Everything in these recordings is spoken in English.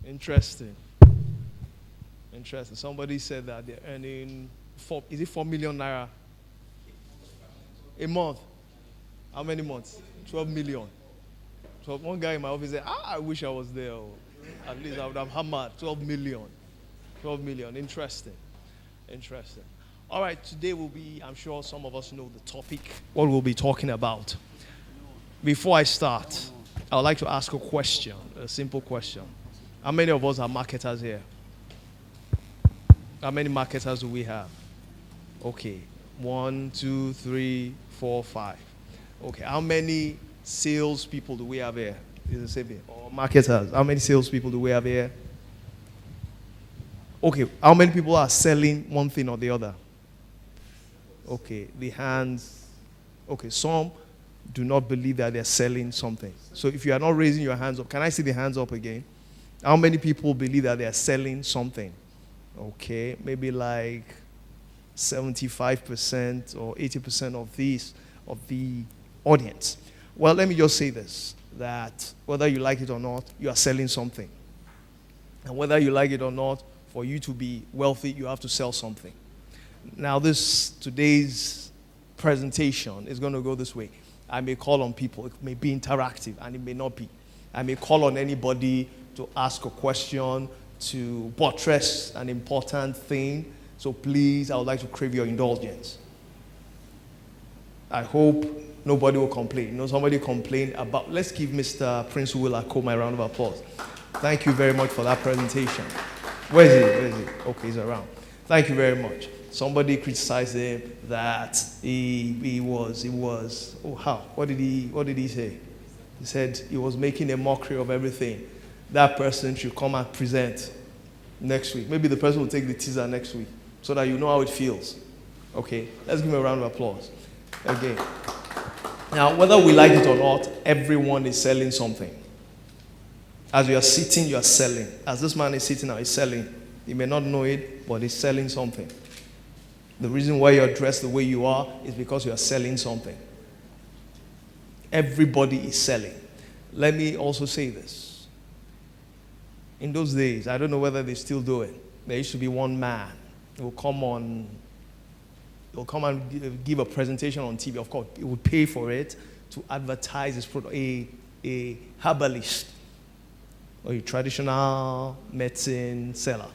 Interesting. Interesting. Somebody said that they're earning is it 4 million naira a month? How many months? 12 million. So one guy in my office said, I wish I was there. Oh. At least I would have hammered 12 million. 12 million. Interesting. Interesting. All right, today will be, I'm sure some of us know the topic, what we'll be talking about. Before I start, I would like to ask a question, a simple question. How many of us are marketers here? How many marketers do we have? Okay. 1, 2, 3, 4, 5. Okay. How many salespeople do we have here? Is the same here? Or marketers? How many salespeople do we have here? Okay. How many people are selling one thing or the other? Okay. The hands. Okay. Some do not believe that they're selling something. So if you are not raising your hands up, can I see the hands up again? How many people believe that they are selling something? Okay, maybe like 75% or 80% of the audience. Well, let me just say this, that whether you like it or not, you are selling something. And whether you like it or not, for you to be wealthy, you have to sell something. Now, today's presentation is going to go this way. I may call on people. It may be interactive, and it may not be. I may call on anybody to ask a question, to buttress an important thing. So please, I would like to crave your indulgence. I hope nobody will complain. Somebody complained about, let's give Mr. Prince Uwilako my round of applause. Thank you very much for that presentation. Where is he? Okay, he's around. Thank you very much. Somebody criticized him that he was, how? What did he say? He said he was making a mockery of everything. That person should come and present next week. Maybe the person will take the teaser next week so that you know how it feels. Okay, let's give him a round of applause. Again. Now, whether we like it or not, everyone is selling something. As you are sitting, you are selling. As this man is sitting now, he's selling. You may not know it, but he's selling something. The reason why you're dressed the way you are is because you are selling something. Everybody is selling. Let me also say this. In those days, I don't know whether they still do it. There used to be one man who will come and give a presentation on TV. Of course, he would pay for it to advertise his product. A herbalist or a traditional medicine seller.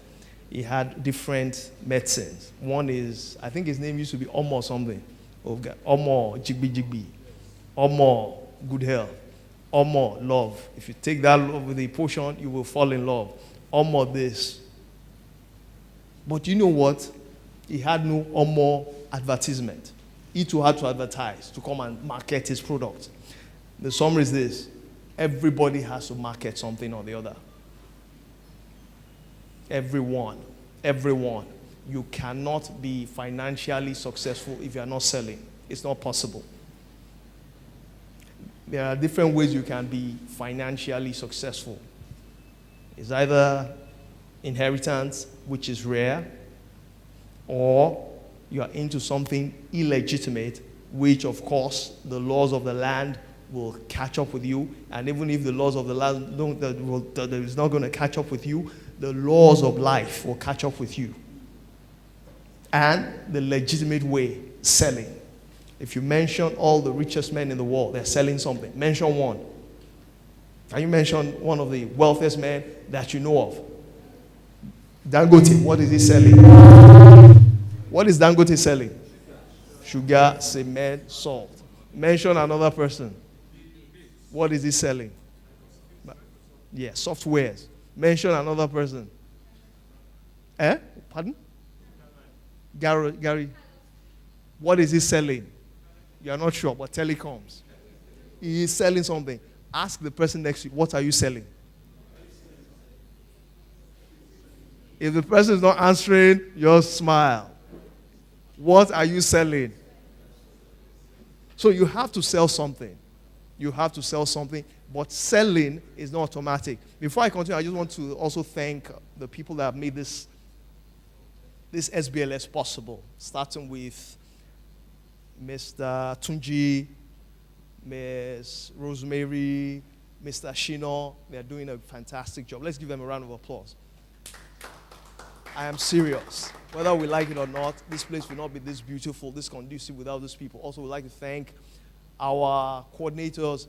He had different medicines. One is, I think his name used to be Omo something. Omo Jigbi. Omo Good Health. Omo love. If you take that love with a potion, you will fall in love. Omo this. But you know what? He had no Omo advertisement. He too had to advertise to come and market his product. The summary is this. Everybody has to market something or the other. Everyone. You cannot be financially successful if you are not selling. It's not possible. There are different ways you can be financially successful. It's either inheritance, which is rare, or you are into something illegitimate, which of course the laws of the land will catch up with you. And even if the laws of the land that is not going to catch up with you, the laws of life will catch up with you. And the legitimate way, selling. If you mention all the richest men in the world, they're selling something. Mention one. Can you mention one of the wealthiest men that you know of? Dangote, what is he selling? What is Dangote selling? Sugar, cement, salt. Mention another person. What is he selling? Yeah, softwares. Mention another person. Pardon? Gary. What is he selling? You are not sure, but telecoms. He is selling something. Ask the person next to you, what are you selling? If the person is not answering, just smile. What are you selling? So you have to sell something. You have to sell something, but selling is not automatic. Before I continue, I just want to also thank the people that have made this SBLS possible, starting with Mr. Tunji, Ms. Rosemary, Mr. Shino. They're doing a fantastic job. Let's give them a round of applause. I am serious. Whether we like it or not, this place will not be this beautiful, this conducive without these people. Also, we'd like to thank our coordinators,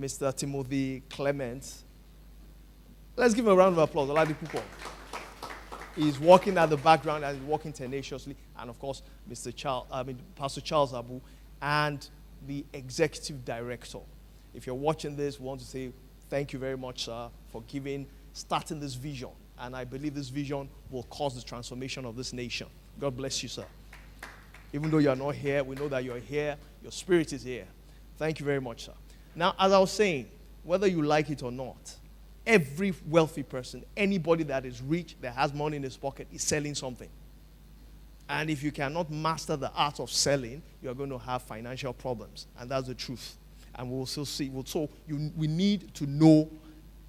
Mr. Timothy Clement. Let's give him a round of applause. I like the people. He's working at the background and he's working tenaciously. And of course, Pastor Charles Abu and the executive director. If you're watching this, we want to say thank you very much, sir, for starting this vision. And I believe this vision will cause the transformation of this nation. God bless you, sir. Even though you're not here, we know that you're here. Your spirit is here. Thank you very much, sir. Now, as I was saying, whether you like it or not, every wealthy person, anybody that is rich, that has money in his pocket, is selling something. And if you cannot master the art of selling, you're going to have financial problems. And that's the truth. And we'll still see. We need to know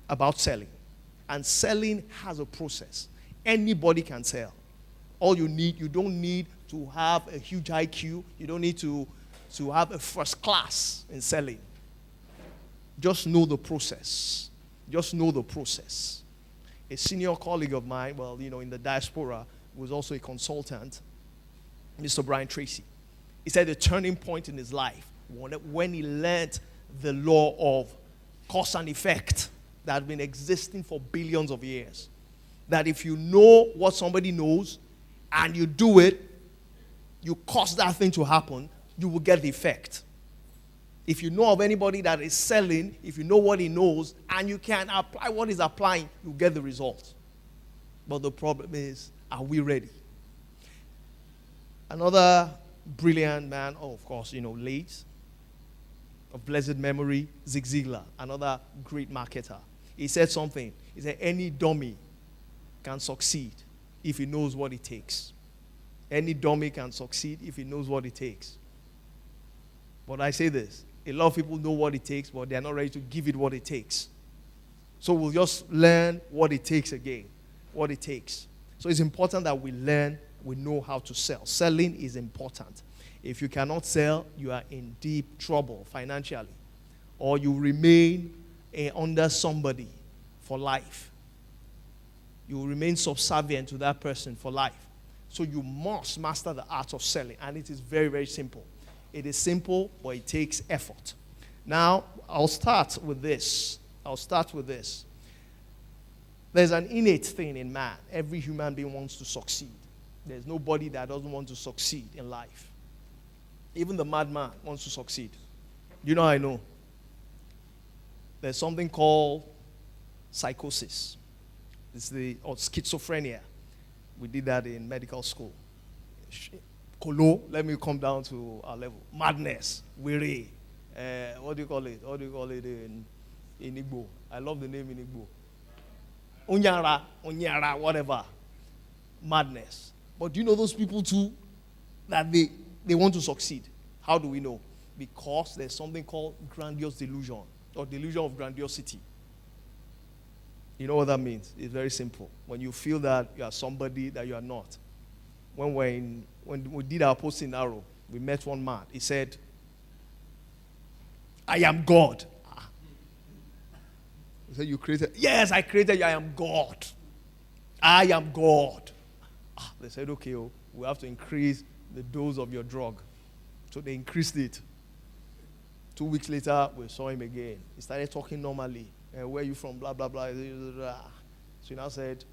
about selling. And selling has a process. Anybody can sell. All you don't need to have a huge IQ. You don't need to have a first class in selling. Just know the process. Just know the process. A senior colleague of mine, in the diaspora, was also a consultant, Mr. Brian Tracy. He said the turning point in his life when he learned the law of cause and effect that had been existing for billions of years. That if you know what somebody knows and you do it, you cause that thing to happen, you will get the effect. If you know of anybody that is selling, if you know what he knows, and you can apply what he's applying, you get the result. But the problem is, are we ready? Another brilliant man, of course, late, of blessed memory, Zig Ziglar, another great marketer. He said something. He said, any dummy can succeed if he knows what it takes. Any dummy can succeed if he knows what it takes. But I say this, a lot of people know what it takes, but they're not ready to give it what it takes. So we'll just learn what it takes again, what it takes. So it's important that we learn, we know how to sell. Selling is important. If you cannot sell, you are in deep trouble financially. Or you remain under somebody for life. You will remain subservient to that person for life. So you must master the art of selling. And it is very, very simple. It is simple, but it takes effort. Now, I'll start with this. There's an innate thing in man. Every human being wants to succeed. There's nobody that doesn't want to succeed in life. Even the madman wants to succeed. You know, I know. There's something called psychosis. Or schizophrenia. We did that in medical school. Kolo, let me come down to our level. Madness, weary. What do you call it? What do you call it in Igbo? I love the name in Igbo. Onyara, whatever. Madness. But do you know those people too that they want to succeed? How do we know? Because there's something called grandiose delusion or delusion of grandiosity. You know what that means? It's very simple. When you feel that you are somebody that you are not. When we did our post in Arrow, we met one man. He said, I am God. He said, you created? Yes, I created you. I am God. I am God. They said, okay, we have to increase the dose of your drug. So they increased it. 2 weeks later, we saw him again. He started talking normally. Where are you from? Blah, blah, blah. So he now said,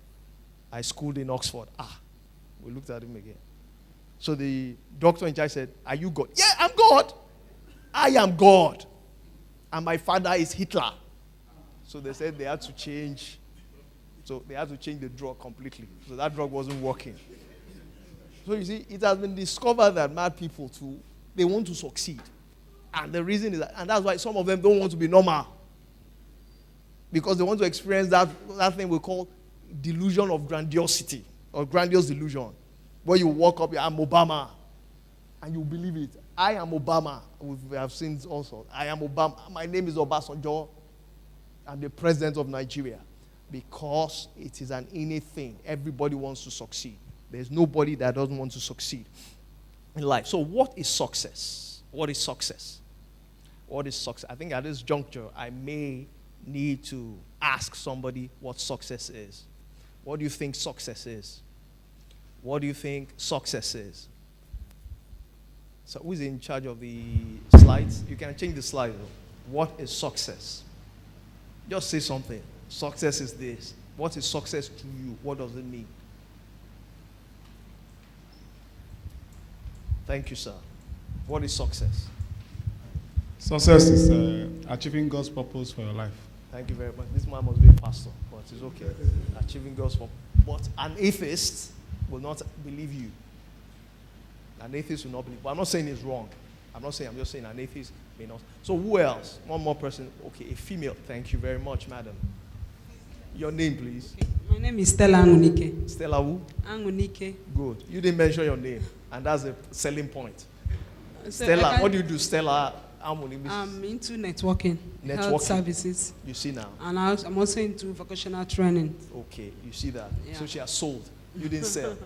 I schooled in Oxford. We looked at him again. So the doctor in charge said, are you God? Yeah, I'm God. I am God. And my father is Hitler. So they said they had to change. So they had to change the drug completely. So that drug wasn't working. So you see, it has been discovered that mad people too, they want to succeed. And the reason is that, and that's why some of them don't want to be normal. Because they want to experience that thing we call delusion of grandiosity or grandiose delusion. Where you walk up, I'm Obama, and you believe it. I am Obama. We have seen also. I am Obama. My name is Obasanjo. I'm the president of Nigeria. Because it is an innate thing. Everybody wants to succeed. There's nobody that doesn't want to succeed in life. So what is success? What is success? What is success? I think at this juncture, I may need to ask somebody what success is. What do you think success is? What do you think success is? So who's in charge of the slides? You can change the slide. What is success? Just say something. Success is this. What is success to you? What does it mean? Thank you, sir. What is success? Success is achieving God's purpose for your life. Thank you very much. This man must be a pastor, but it's okay. Achieving God's purpose. But an atheist will not believe you. An atheist will not believe. But I'm not saying it's wrong. I'm just saying an atheist may not. So who else? One more person. Okay, a female. Thank you very much, madam. Your name, please. My name is Stella Angunike. Stella who? Angunike. Good. You didn't mention your name, and that's a selling point. Stella, what do you do, Stella? I'm into networking, health services. You see now. And I'm also into vocational training. Okay, you see that. Yeah. So she has sold. You didn't sell.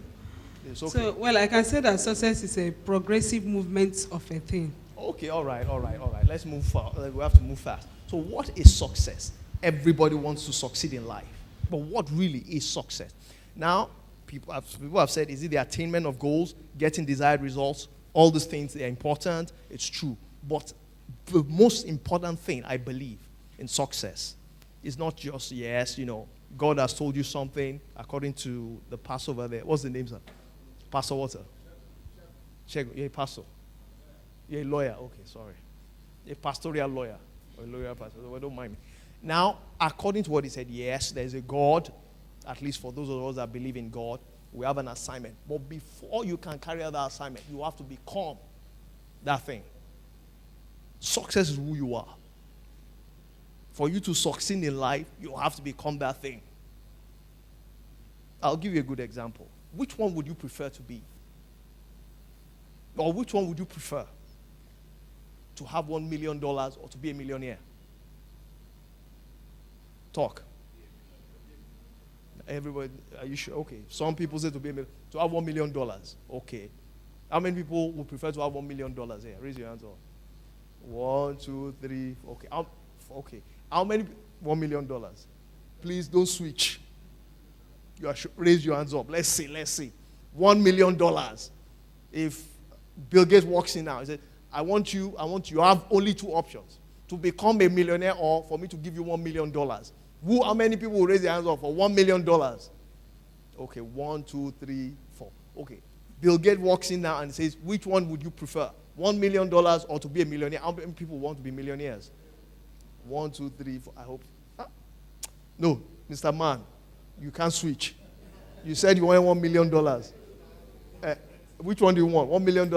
It's okay. So, well, I can say that success is a progressive movement of a thing. Okay, all right. Let's move fast. We have to move fast. So what is success? Everybody wants to succeed in life. But what really is success? Now, people have said, is it the attainment of goals, getting desired results? All these things, they're important. It's true. But the most important thing, I believe, in success is not just, yes, God has told you something according to the pastor over there. What's the name, sir? Pastor what, sir? Check. You're a pastor. You're a lawyer. Okay, sorry. You're a pastoral lawyer. Or a lawyer pastor. Well, don't mind me. Now, according to what he said, yes, there's a God. At least for those of us that believe in God, we have an assignment. But before you can carry out that assignment, you have to become that thing. Success is who you are. For you to succeed in life, you have to become that thing. I'll give you a good example. Which one would you prefer to be? Or which one would you prefer? To have $1 million or to be a millionaire? Talk. Everybody, are you sure? Okay. Some people say to have $1 million. Okay. How many people would prefer to have $1 million here? Raise your hands up. 1, 2, 3. Okay. Okay. How many? $1 million. Please don't switch. Raise your hands up. Let's see. $1 million. If Bill Gates walks in now, he said, I want you have only two options. To become a millionaire or for me to give you $1 million. How many people will raise their hands up for $1 million? Okay, 1, 2, 3, 4. Okay. Bill Gates walks in now and says, which one would you prefer? $1 million or to be a millionaire? How many people want to be millionaires? 1, 2, 3, 4. I hope. No, Mr. Man, you can't switch. You said you wanted $1 million. Which one do you want? $1 million?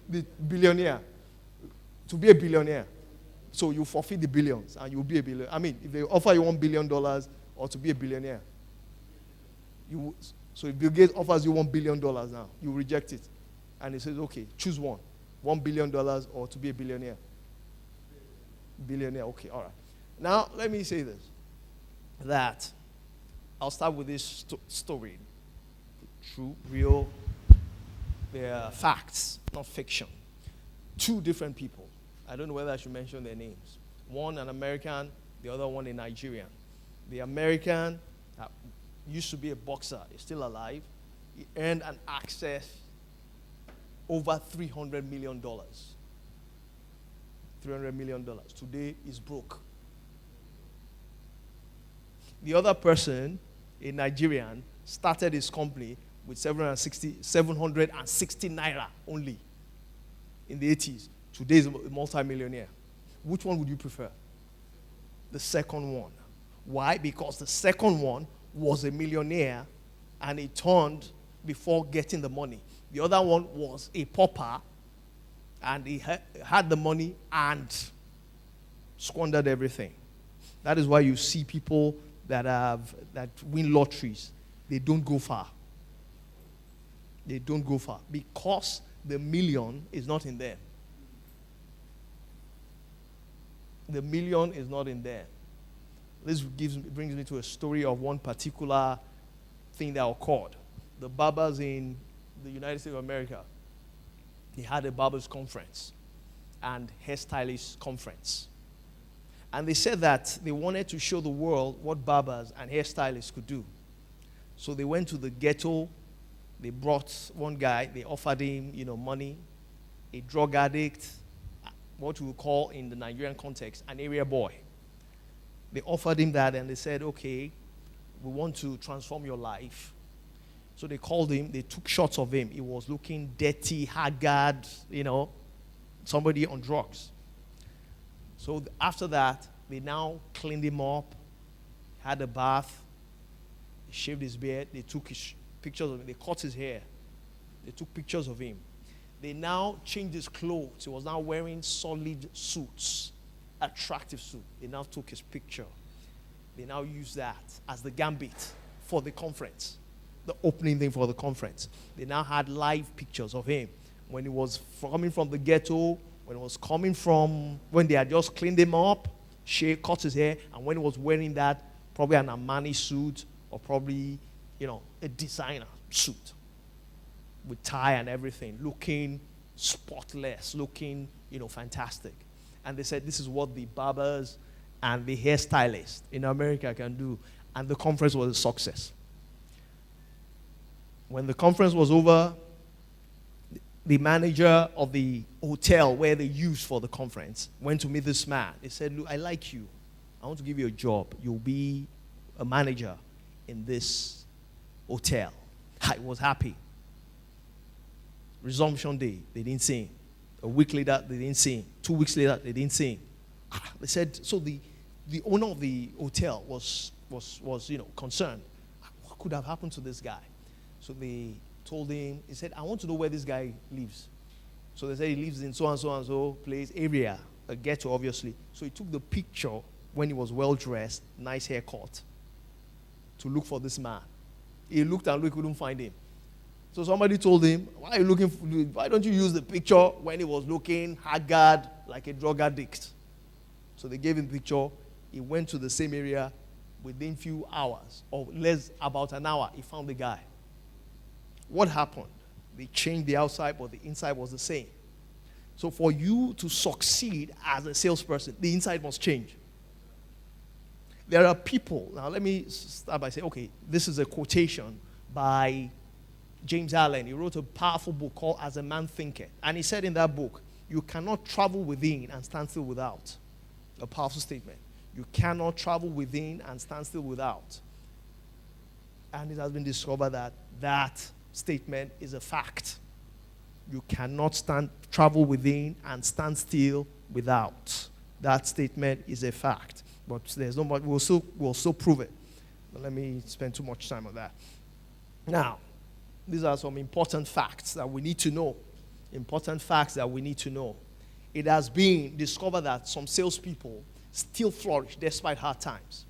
The billionaire. To be a billionaire. So you forfeit the billions and you'll be a billionaire. I mean, if they offer you $1 billion or to be a billionaire, so if Bill Gates offers you $1 billion now, you reject it. And he says, okay, choose one. $1 billion or to be a billionaire. Billionaire, okay, all right. Now, let me say this. That I'll start with this story. True, real, they are facts, not fiction. 2 different people. I don't know whether I should mention their names. One an American, the other one a Nigerian. The American used to be a boxer. He's still alive. He earned an access over $300 million. $300 million. Today, he's broke. The other person, a Nigerian, started his company with 760 naira only in the 80s. Today is a multi-millionaire. Which one would you prefer? The second one. Why? Because the second one was a millionaire and he turned before getting the money. The other one was a pauper and he had the money and squandered everything. That is why you see people that win lotteries. They don't go far. They don't go far because the million is not in them. The million is not in there. This brings me to a story of one particular thing that occurred. The barbers in the United States of America, they had a barbers conference. and hairstylist conference. And they said that they wanted to show the world what barbers and hairstylists could do. So they went to the ghetto. They brought one guy. They offered him, money. A drug addict, what we would call in the Nigerian context, an area boy. They offered him that, and they said, okay, we want to transform your life. So they called him. They took shots of him. He was looking dirty, haggard, somebody on drugs. So after that, they now cleaned him up, had a bath, they shaved his beard, they took his pictures of him, they cut his hair, they took pictures of him. They now changed his clothes. He was now wearing solid suits, attractive suit. They now took his picture. They now used that as the gambit for the conference, the opening thing for the conference. They now had live pictures of him when he was coming from the ghetto, when they had just cleaned him up, shaved, cut his hair, and when he was wearing that, probably an Armani suit or probably, a designer suit with tie and everything, looking spotless, looking, fantastic. And they said this is what the barbers and the hairstylists in America can do. And the conference was a success. When the conference was over, the manager of the hotel where they used for the conference went to meet this man. He said, look, I like you. I want to give you a job. You'll be a manager in this hotel. I was happy. Resumption day, they didn't see him. A week later, they didn't see him. 2 weeks later, they didn't see him. They said, so the owner of the hotel was concerned. What could have happened to this guy? So they told him, he said, I want to know where this guy lives. So they said he lives in so and so place, area, a ghetto, obviously. So he took the picture when he was well-dressed, nice haircut, to look for this man. He looked and looked, couldn't find him. So somebody told him, why don't you use the picture when he was looking haggard like a drug addict? So they gave him the picture. He went to the same area within few hours, or less, about an hour, he found the guy. What happened? They changed the outside, but the inside was the same. So for you to succeed as a salesperson, the inside must change. There are people, now let me start by saying, okay, this is a quotation by James Allen. He wrote a powerful book called As a Man Thinketh. And he said in that book, you cannot travel within and stand still without. A powerful statement. You cannot travel within and stand still without. And it has been discovered that that statement is a fact. You cannot travel within and stand still without. That statement is a fact. But there's no much, we'll still prove it. But let me spend too much time on that. Now, these are some important facts that we need to know. Important facts that we need to know. It has been discovered that some salespeople still flourish despite hard times.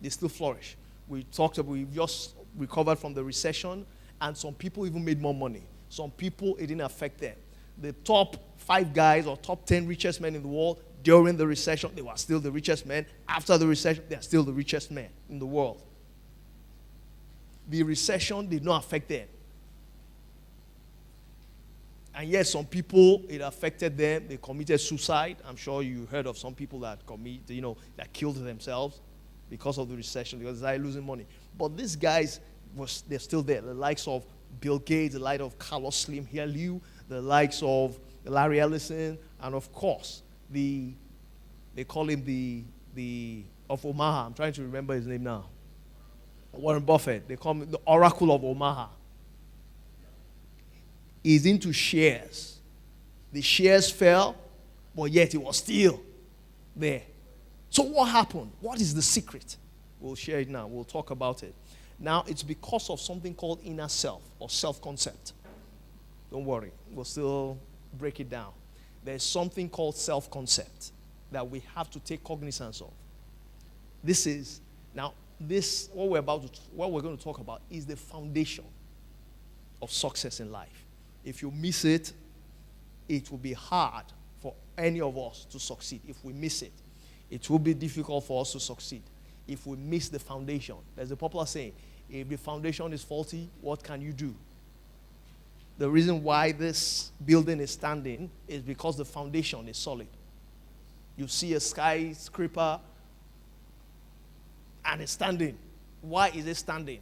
They still flourish. We've just recovered from the recession, and some people even made more money. Some people, it didn't affect them. The top 5 guys or top 10 richest men in the world during the recession, they were still the richest men. After the recession, they are still the richest men in the world. The recession did not affect them. And yes, some people, it affected them. They committed suicide. I'm sure you heard of some people that that killed themselves because of the recession, because they started losing money. But these guys, they're still there. The likes of Bill Gates, the likes of Carlos Slim Helio, the likes of Larry Ellison, and of course, they call him the of Omaha. I'm trying to remember his name now. Warren Buffett. They call him the Oracle of Omaha. He's into shares. The shares fell, but yet it was still there. So what happened? What is the secret? We'll share it now. We'll talk about it. Now, it's because of something called inner self or self-concept. Don't worry. We'll still break it down. There's something called self-concept that we have to take cognizance of. What we're going to talk about is the foundation of success in life. If you miss it, it will be hard for any of us to succeed. If we miss it, it will be difficult for us to succeed. If we miss the foundation, there's a popular saying, if the foundation is faulty, what can you do? The reason why this building is standing is because the foundation is solid. You see a skyscraper and it's standing. Why is it standing?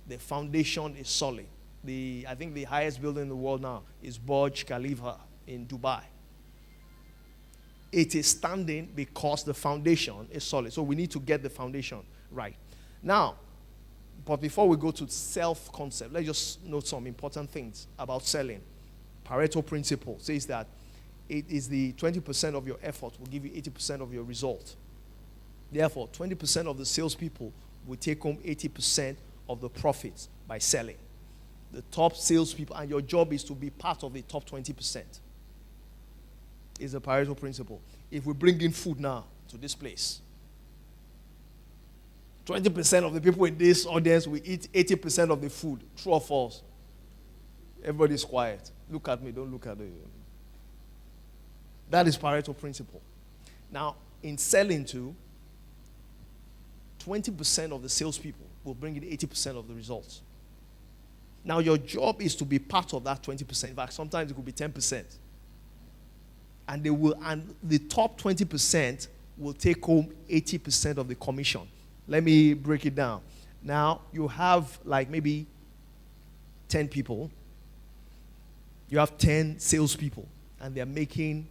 The foundation is solid. I think the highest building in the world now is Burj Khalifa in Dubai. It is standing because the foundation is solid. So we need to get the foundation right. Now, but before we go to self-concept, let's just note some important things about selling. Pareto principle says that it is the 20% of your effort will give you 80% of your result. Therefore, 20% of the salespeople will take home 80% of the profits by selling. The top salespeople, and your job is to be part of the top 20%. Is the Pareto principle. If we bring in food now to this place, 20% of the people in this audience will eat 80% of the food. True or false? Everybody's quiet. Look at me, don't look at me. That is Pareto principle. Now, in selling too, 20% of the salespeople will bring in 80% of the results. Now, your job is to be part of that 20%. In fact, sometimes it could be 10%. And the top 20% will take home 80% of the commission. Let me break it down. Now, you have like maybe 10 people. You have 10 salespeople, and they're bringing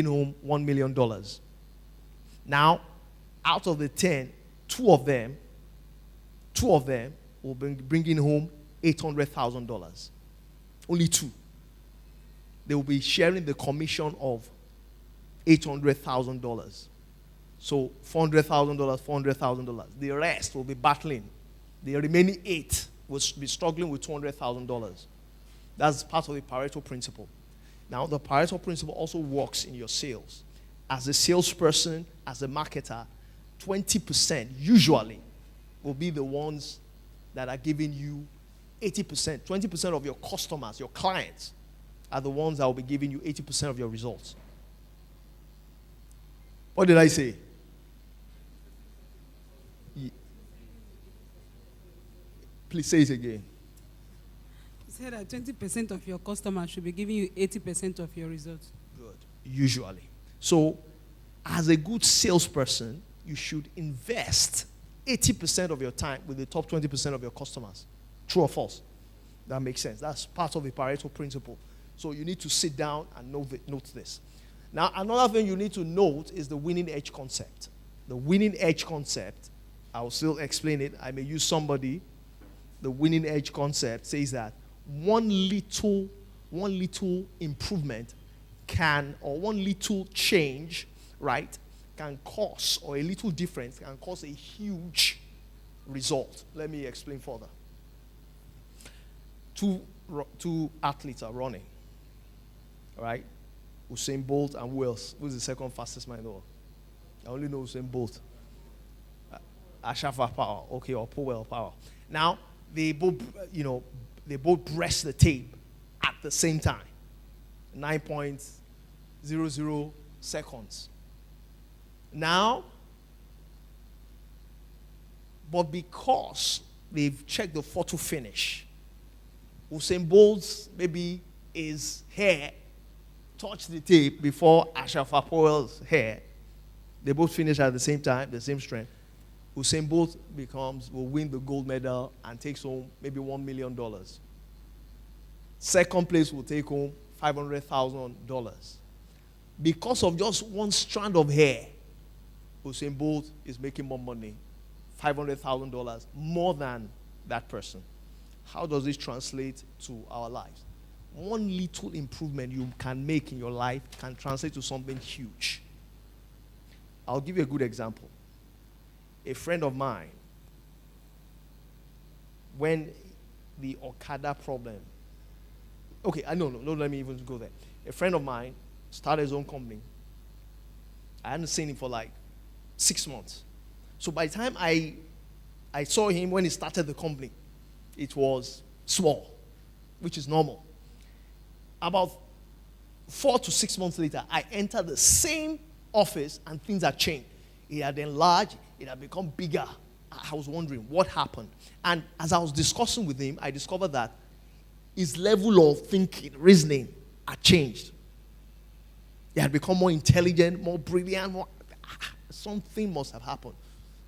home $1 million. Now, out of the 10, two of them will be bringing home $800,000. Only two. They will be sharing the commission of $800,000. So $400,000, $400,000. The rest will be battling. The remaining 8 will be struggling with $200,000. That's part of the Pareto principle. Now, the Pareto principle also works in your sales. As a salesperson, as a marketer, 20% usually will be the ones that are giving you 80%. 20% of your customers, your clients, are the ones that will be giving you 80% of your results. What did I say? Please say it again. You said that 20% of your customers should be giving you 80% of your results. Good. Usually. So, as a good salesperson, you should invest 80% of your time with the top 20% of your customers. True or false? That makes sense. That's part of the Pareto principle. So you need to sit down and note this. Now, another thing you need to note is the winning edge concept. The winning edge concept, I will still explain it. I may use somebody. The winning edge concept says that one little improvement or one little change, right, can cause, or a little difference can cause a huge result. Let me explain further. Two athletes are running, right? Usain Bolt and who else? Who's the second fastest man in the world? I only know Usain Bolt. Ashafa Power, okay, or Powell Power. Now, they both breast the tape at the same time. 9.00 seconds. Now, but because they've checked the photo finish, Usain Bolt's maybe his hair touched the tape before Ashafa Powell's hair. They both finish at the same time, the same strength. Usain Bolt will win the gold medal and takes home maybe $1 million. Second place will take home $500,000. Because of just one strand of hair, Usain Bolt is making more money, $500,000 more than that person. How does this translate to our lives? One little improvement you can make in your life can translate to something huge. I'll give you a good example. A friend of mine, when the Okada problem, no, let me even go there. A friend of mine started his own company. I hadn't seen him for like 6 months. So by the time I saw him when he started the company, it was small, which is normal. About 4 to 6 months later, I entered the same office and things had changed. It had enlarged, it had become bigger. I was wondering what happened. And as I was discussing with him, I discovered that his level of thinking, reasoning had changed. He had become more intelligent, more brilliant, something must have happened.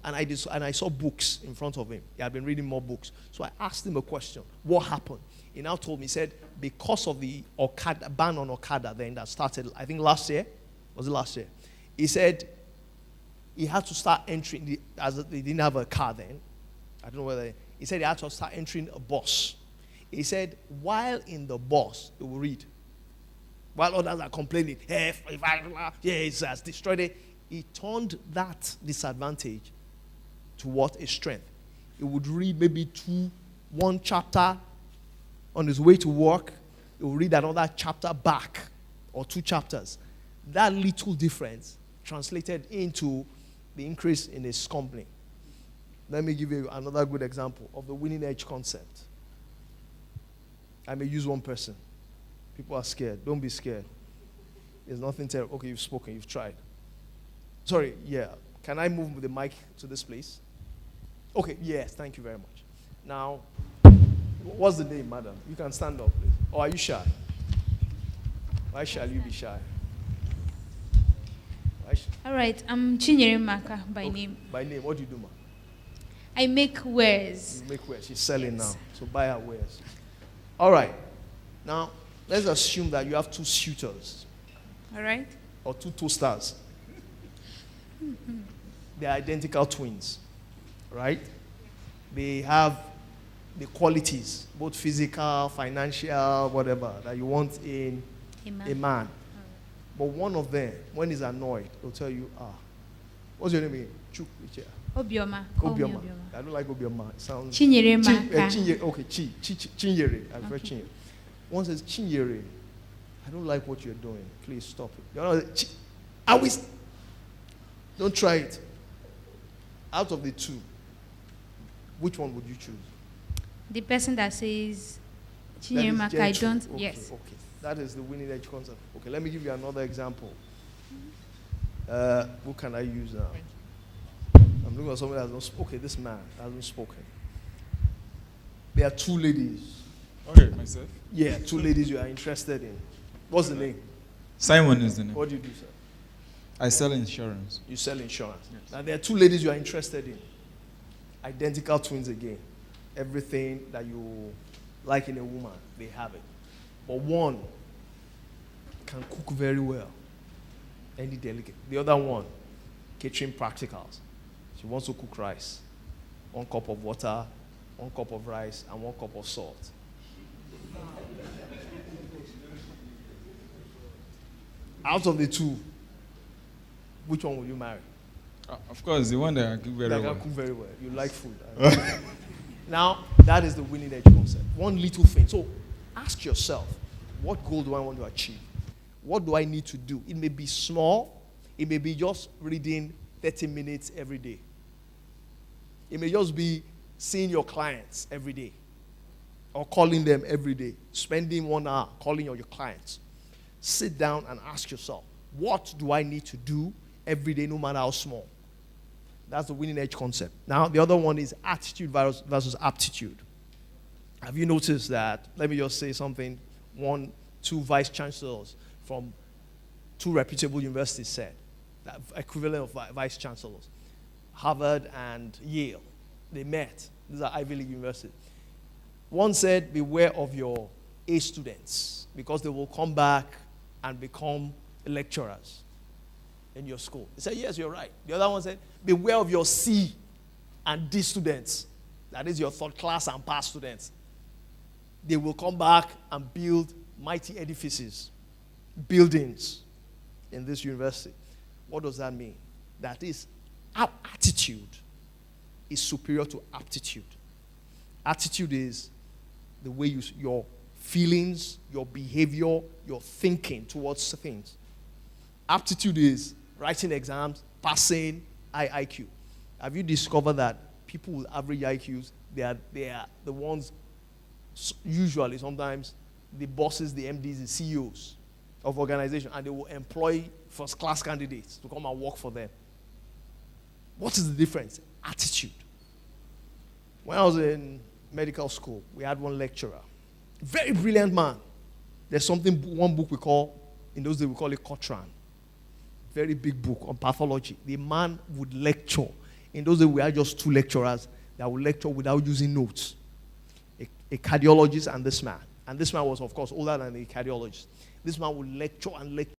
And I saw books in front of him. He had been reading more books. So I asked him a question. What happened? He now told me, he said, because of the ban on Okada then that started, I think last year. Was it last year? He said he had to start entering, as they didn't have a car then. I don't know whether, he said he had to start entering a bus. He said, while in the bus, he will read. While others are complaining, hey, it has destroyed it. He turned that disadvantage to what? A strength. He would read maybe one chapter on his way to work. He would read another chapter back, or 2 chapters. That little difference translated into the increase in his company. Let me give you another good example of the winning edge concept. I may use one person. People are scared. Don't be scared. There's nothing terrible. Okay, you've spoken. You've tried. Sorry, yeah. Can I move the mic to this place? Okay, yes. Thank you very much. Now, what's the name, madam? You can stand up, please. Or are you shy? Why shall you be shy? All right, I'm Chinyere Maka by name. By name, what do you do, ma? I make wares. You make wares. She's selling now, so buy her wares. All right. Now, let's assume that you have 2 suitors. All right. Or 2 toasters. They're identical twins, right? They have the qualities, both physical, financial, whatever, that you want in a man. But one of them, when he's annoyed, he'll tell you, what's your name again? Obioma. Obioma. I don't like Obioma. It sounds... Chinyere Maka. Okay, Chinyere. I prefer Chinyere. One says, Chinyere, I don't like what you're doing. Please stop it. You're not, don't try it. Out of the 2, which one would you choose? The person that says, Chinyere Maka, I don't, okay, yes. Okay, that is the winning edge concept. Okay, let me give you another example. Who can I use now? I'm looking at someone that has not spoken. Okay, this man hasn't spoken. There are 2 ladies. Okay, myself. Yeah, 2 ladies you are interested in. What's the name? Simon is the name. What do you do, sir? I sell insurance. You sell insurance. Yes. Now, there are 2 ladies you are interested in. Identical twins again. Everything that you like in a woman, they have it. But one can cook very well. Any delicate. The other one, catering practicals. She wants to cook rice. 1 cup of water, 1 cup of rice, and 1 cup of salt. Out of the 2, which one will you marry? Of course, the one that I cook very well. That can cook very well. You like food. Now, that is the winning edge concept. One little thing. So, ask yourself, what goal do I want to achieve? What do I need to do? It may be small. It may be just reading 30 minutes every day. It may just be seeing your clients every day or calling them every day, spending 1 hour calling your clients. Sit down and ask yourself, what do I need to do every day, no matter how small? That's the winning edge concept. Now, the other one is attitude versus aptitude. Have you noticed that? Let me just say something. 2 vice chancellors from 2 reputable universities said, that equivalent of vice chancellors, Harvard and Yale, they met. These are Ivy League universities. One said, beware of your A students because they will come back and become lecturers in your school. He said, yes, you're right. The other one said, beware of your C and D students. That is your third class and pass students. They will come back and build mighty edifices, buildings in this university. What does that mean? That is, attitude is superior to aptitude. Attitude is the way your feelings, your behavior, your thinking towards things. Aptitude is writing exams, passing, high IQ. Have you discovered that people with average IQs, they are the ones, usually, sometimes, the bosses, the MDs, the CEOs of organizations, and they will employ first-class candidates to come and work for them. What is the difference? Attitude. When I was in medical school, we had one lecturer. Very brilliant man. There's one book we call, in those days we call it Cochrane. Very big book on pathology. The man would lecture. In those days we had just 2 lecturers that would lecture without using notes. A cardiologist and this man. And this man was, of course, older than the cardiologist. This man would lecture and lecture